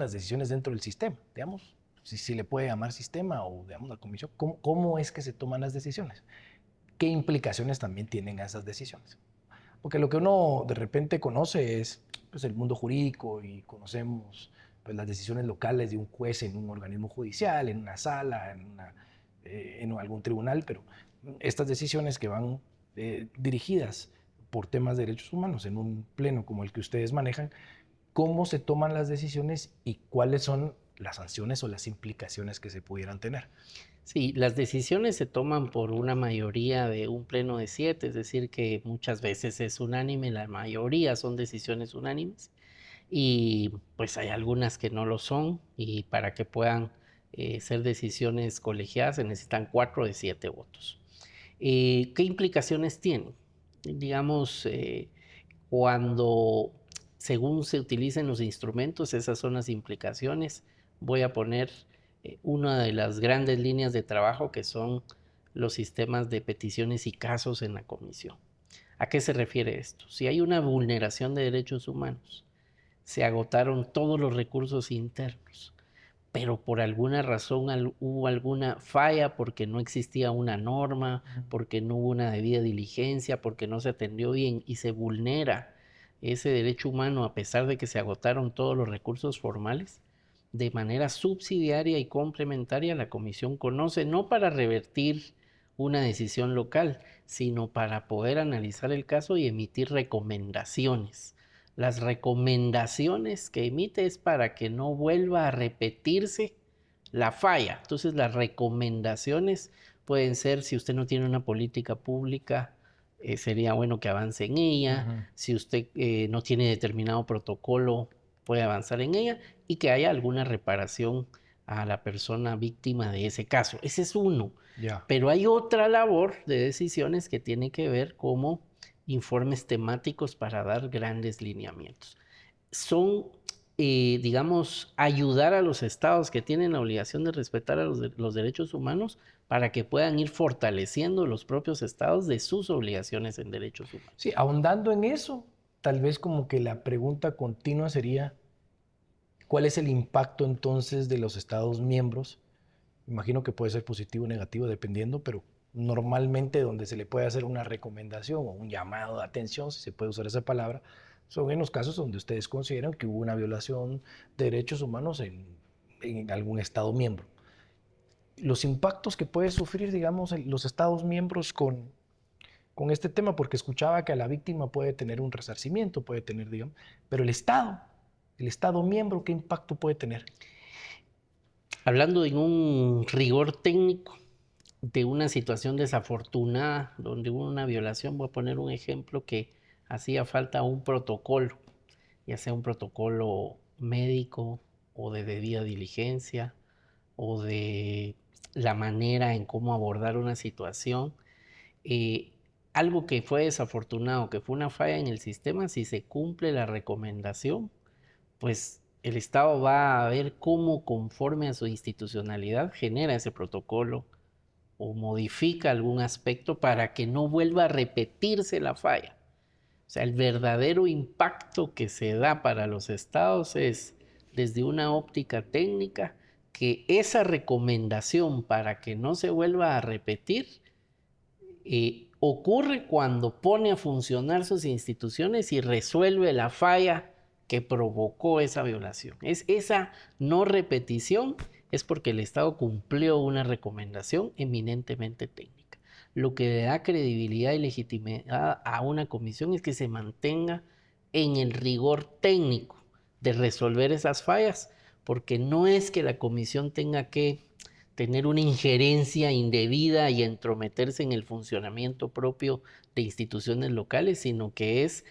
las decisiones dentro del sistema, digamos, si le puede llamar sistema o, digamos, la comisión, ¿cómo es que se toman las decisiones? ¿Qué implicaciones también tienen esas decisiones? Porque lo que uno de repente conoce es pues, el mundo jurídico y conocemos pues, las decisiones locales de un juez en un organismo judicial, en una sala, en algún tribunal, pero estas decisiones que van dirigidas por temas de derechos humanos en un pleno como el que ustedes manejan, ¿cómo se toman las decisiones y cuáles son las sanciones o las implicaciones que se pudieran tener? Sí, las decisiones se toman por una mayoría de un pleno de 7, es decir, que muchas veces es unánime, la mayoría son decisiones unánimes y pues hay algunas que no lo son y para que puedan ser decisiones colegiadas se necesitan 4 de 7 votos. ¿Qué implicaciones tienen? Digamos, cuando según se utilicen los instrumentos, esas son las implicaciones. Voy a poner una de las grandes líneas de trabajo que son los sistemas de peticiones y casos en la comisión. ¿A qué se refiere esto? Si hay una vulneración de derechos humanos, se agotaron todos los recursos internos, pero por alguna razón hubo alguna falla porque no existía una norma, porque no hubo una debida diligencia, porque no se atendió bien y se vulnera ese derecho humano a pesar de que se agotaron todos los recursos formales, de manera subsidiaria y complementaria la comisión conoce no para revertir una decisión local, sino para poder analizar el caso y emitir recomendaciones. Las recomendaciones que emite es para que no vuelva a repetirse la falla. Entonces las recomendaciones pueden ser, si usted no tiene una política pública, sería bueno que avance en ella. Si usted no tiene determinado protocolo, puede avanzar en ella y que haya alguna reparación a la persona víctima de ese caso. Ese es uno. Ya. Pero hay otra labor de decisiones que tiene que ver como informes temáticos para dar grandes lineamientos. Son, digamos, ayudar a los estados que tienen la obligación de respetar a los derechos humanos para que puedan ir fortaleciendo los propios estados de sus obligaciones en derechos Sí, humanos. ahondando en eso, tal vez como que la pregunta continua sería, ¿cuál es el impacto entonces de los Estados miembros? Imagino que puede ser positivo o negativo dependiendo, pero normalmente donde se le puede hacer una recomendación o un llamado de atención, si se puede usar esa palabra, son en los casos donde ustedes consideran que hubo una violación de derechos humanos en algún Estado miembro. Los impactos que puede sufrir, digamos, los Estados miembros con este tema, porque escuchaba que a la víctima puede tener un resarcimiento, puede tener, digamos, pero el Estado miembro, ¿qué impacto puede tener? Hablando en un rigor técnico de una situación desafortunada donde hubo una violación, voy a poner un ejemplo que hacía falta un protocolo, ya sea un protocolo médico o de debida diligencia o de la manera en cómo abordar una situación. Eh, Algo que fue desafortunado, que fue una falla en el sistema, si se cumple la recomendación, pues el Estado va a ver cómo conforme a su institucionalidad genera ese protocolo o modifica algún aspecto para que no vuelva a repetirse la falla. O sea, el verdadero impacto que se da para los estados es desde una óptica técnica que esa recomendación para que no se vuelva a repetir ocurre cuando pone a funcionar sus instituciones y resuelve la falla que provocó esa violación. Esa no repetición es porque el Estado cumplió una recomendación eminentemente técnica. Lo que le da credibilidad y legitimidad a una comisión es que se mantenga en el rigor técnico de resolver esas fallas, porque no es que la comisión tenga que tener una injerencia indebida y entrometerse en el funcionamiento propio de instituciones locales, sino que es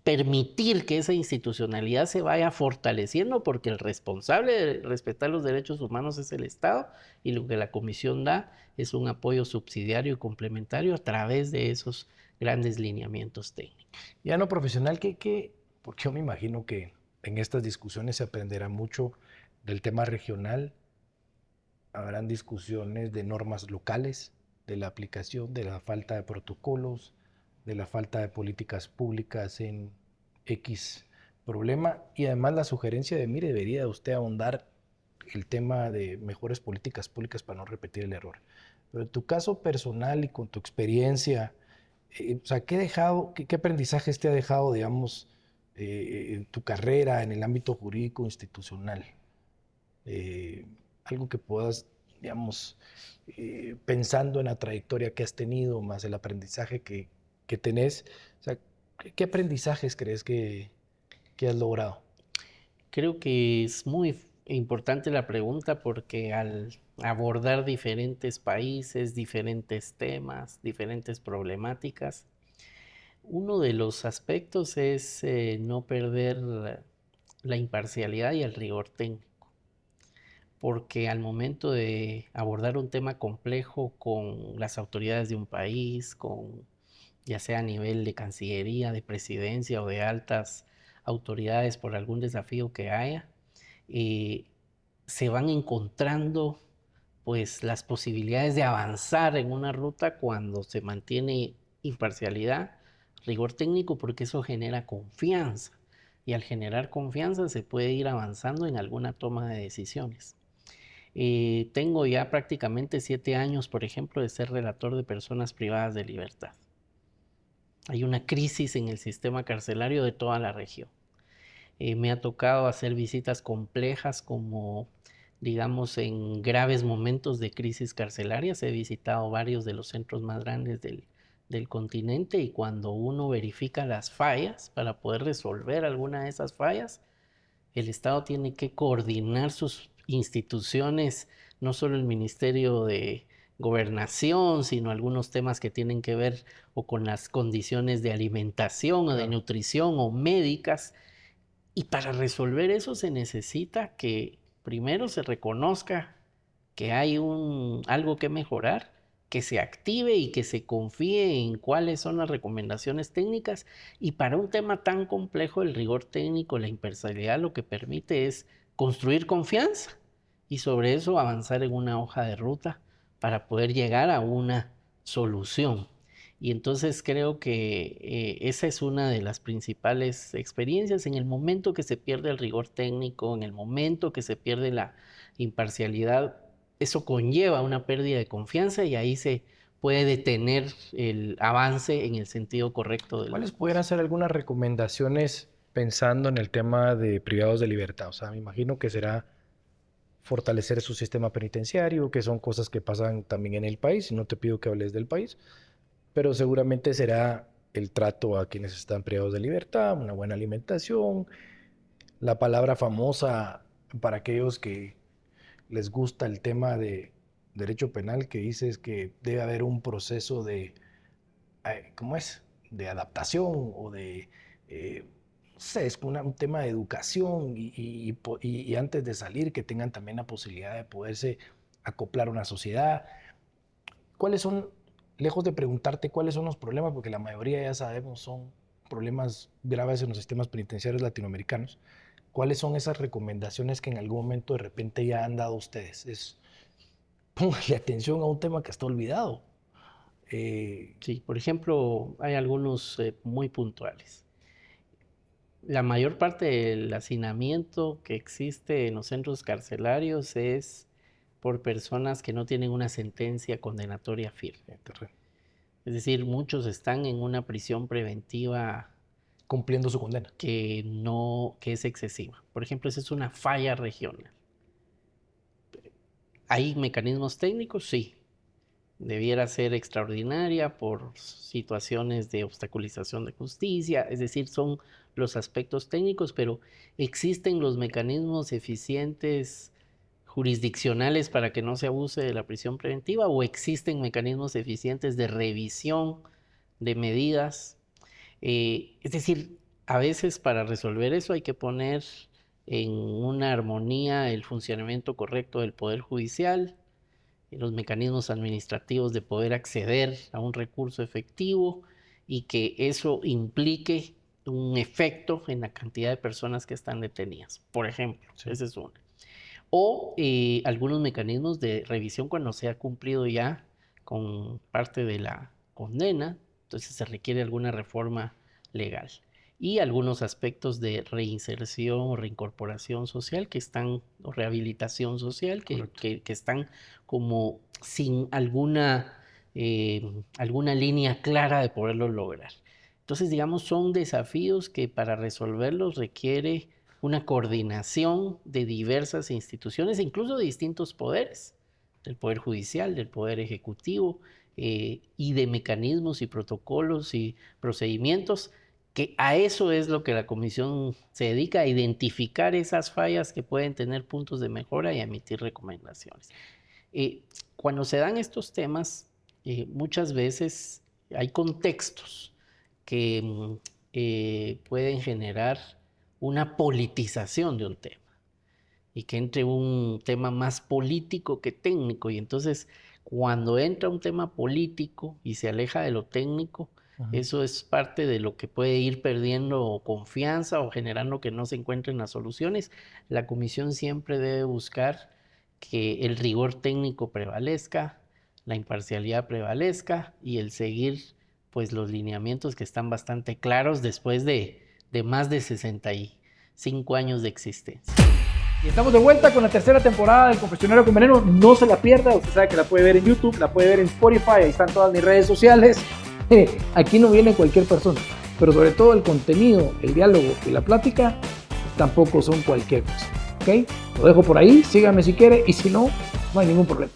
permitir que esa institucionalidad se vaya fortaleciendo porque el responsable de respetar los derechos humanos es el Estado y lo que la Comisión da es un apoyo subsidiario y complementario a través de esos grandes lineamientos técnicos. Ya no profesional, porque yo me imagino que en estas discusiones se aprenderá mucho del tema regional, habrán discusiones de normas locales, de la aplicación, de la falta de protocolos, de la falta de políticas públicas en X problema y además la sugerencia de, mire, debería usted ahondar el tema de mejores políticas públicas para no repetir el error. Pero en tu caso personal y con tu experiencia, o sea, qué aprendizajes te ha dejado, digamos, en tu carrera, en el ámbito jurídico institucional? Algo que puedas, digamos, pensando en la trayectoria que has tenido, más el aprendizaje que tenés, o sea, ¿qué aprendizajes crees que has logrado? Creo que es muy importante la pregunta porque al abordar diferentes países, diferentes temas, diferentes problemáticas, uno de los aspectos es no perder la imparcialidad y el rigor técnico, porque al momento de abordar un tema complejo con las autoridades de un país, con ya sea a nivel de Cancillería, de Presidencia o de altas autoridades por algún desafío que haya, eh, se van encontrando pues las posibilidades de avanzar en una ruta cuando se mantiene imparcialidad, rigor técnico, porque eso genera confianza y al generar confianza se puede ir avanzando en alguna toma de decisiones. Tengo ya prácticamente 7 años, por ejemplo, de ser relator de personas privadas de libertad. Hay una crisis en el sistema carcelario de toda la región. Me ha tocado hacer visitas complejas como, digamos, en graves momentos de crisis carcelarias. He visitado varios de los centros más grandes del continente y cuando uno verifica las fallas para poder resolver alguna de esas fallas, el Estado tiene que coordinar sus instituciones, no solo el Ministerio de Gobernación, sino algunos temas que tienen que ver o con las condiciones de alimentación o de Claro. nutrición o médicas. Y para resolver eso se necesita que primero se reconozca que hay algo que mejorar, que se active y que se confíe en cuáles son las recomendaciones técnicas. Y para un tema tan complejo, el rigor técnico, la imparcialidad, lo que permite es construir confianza y sobre eso avanzar en una hoja de ruta para poder llegar a una solución. Y entonces creo que esa es una de las principales experiencias. En el momento que se pierde el rigor técnico, en el momento que se pierde la imparcialidad, eso conlleva una pérdida de confianza y ahí se puede detener el avance en el sentido correcto de ¿Cuáles las pudieran cosas. ser algunas recomendaciones pensando en el tema de privados de libertad? O sea, me imagino que será fortalecer su sistema penitenciario, que son cosas que pasan también en el país, y no te pido que hables del país, pero seguramente será el trato a quienes están privados de libertad, una buena alimentación, la palabra famosa para aquellos que les gusta el tema de derecho penal, que dice es que debe haber un proceso de, ¿cómo es? De adaptación o de, no sé, es un tema de educación y antes de salir que tengan también la posibilidad de poderse acoplar a una sociedad. ¿Cuáles son, lejos de preguntarte cuáles son los problemas, porque la mayoría ya sabemos son problemas graves en los sistemas penitenciarios latinoamericanos, cuáles son esas recomendaciones que en algún momento de repente ya han dado ustedes? Póngale atención a un tema que está olvidado. Eh, Sí, por ejemplo, hay algunos muy puntuales. La mayor parte del hacinamiento que existe en los centros carcelarios es por personas que no tienen una sentencia condenatoria firme. Es decir, muchos están en una prisión preventiva cumpliendo su condena. que es excesiva. Por ejemplo, esa es una falla regional. ¿Hay mecanismos técnicos? Sí. Debiera ser extraordinaria por situaciones de obstaculización de justicia, es decir, son los aspectos técnicos, pero existen los mecanismos eficientes jurisdiccionales para que no se abuse de la prisión preventiva o existen mecanismos eficientes de revisión de medidas. Es decir, a veces para resolver eso hay que poner en una armonía el funcionamiento correcto del Poder Judicial, los mecanismos administrativos de poder acceder a un recurso efectivo y que eso implique un efecto en la cantidad de personas que están detenidas, por ejemplo, Sí. ese es uno. O algunos mecanismos de revisión cuando se ha cumplido ya con parte de la condena, entonces se requiere alguna reforma legal. y algunos aspectos de reinserción o reincorporación social que están, o rehabilitación social, que están como sin alguna línea clara de poderlo lograr. Entonces, digamos, son desafíos que para resolverlos requiere una coordinación de diversas instituciones, incluso de distintos poderes, del Poder Judicial, del Poder Ejecutivo, y de mecanismos y protocolos y procedimientos, que a eso es lo que la comisión se dedica, a identificar esas fallas que pueden tener puntos de mejora y a emitir recomendaciones. Cuando se dan estos temas, muchas veces hay contextos que pueden generar una politización de un tema y que entre un tema más político que técnico, y entonces cuando entra un tema político y se aleja de lo técnico, eso es parte de lo que puede ir perdiendo confianza o generando que no se encuentren las soluciones. La comisión siempre debe buscar que el rigor técnico prevalezca, la imparcialidad prevalezca y el seguir pues los lineamientos que están bastante claros después de más de 65 años de existencia. Y estamos de vuelta con la tercera temporada del Confesionario con Veneno. No se la pierda, usted sabe que la puede ver en YouTube, la puede ver en Spotify, ahí están todas mis redes sociales. Aquí no viene cualquier persona, pero sobre todo el contenido, el diálogo y la plática tampoco son cualquier cosa. ¿Ok? Lo dejo por ahí, sígame si quiere y si no, no hay ningún problema.